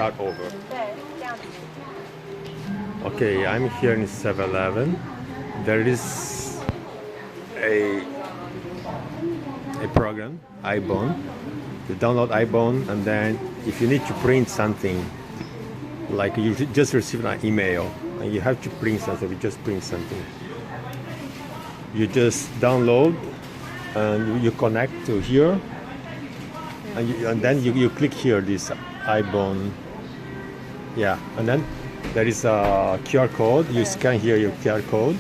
start over. Okay, I'm here in 7-Eleven. There is a program, Ibon. You download Ibon, and then if you need to print something, like you just received an email and you have to print something, you just print something. You just download and you connect to here, and then you click here, this Ibon. Yeah, and then there is a QR code. You scan here your QR code,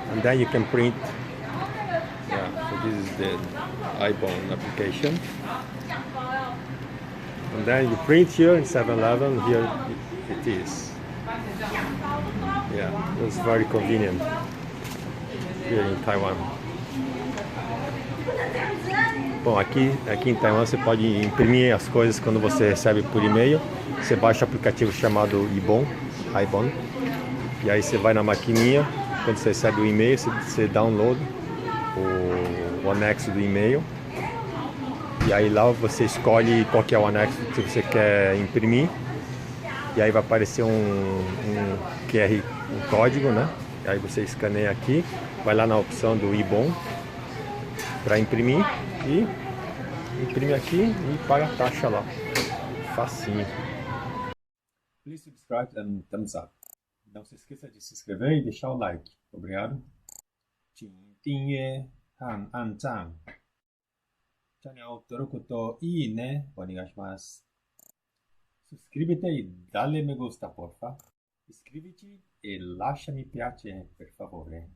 and then you can print. Yeah, so this is the Ibon application. And then you print here in 7-Eleven. Here it is. Yeah, it's very convenient here in Taiwan. Bom, aqui em Taiwan você pode imprimir as coisas quando você recebe por e-mail. Você baixa o aplicativo chamado Ibon, e aí você vai na maquininha. Quando você recebe o e-mail, você download o anexo do e-mail. E aí lá você escolhe qual que é o anexo que você quer imprimir. E aí vai aparecer um QR, um código, né? E aí você escaneia aqui, vai lá na opção do Ibon para imprimir e imprime aqui e paga a taxa lá. Facinho. Please subscribe and thumbs up. Não se esqueça de se inscrever e deixar o like. Obrigado. 请订阅和按赞。チャンネル登録といいねお願いします。Suscríbete y dale me gusta, porfa. Suscríbete y lasciami piacere, per favore.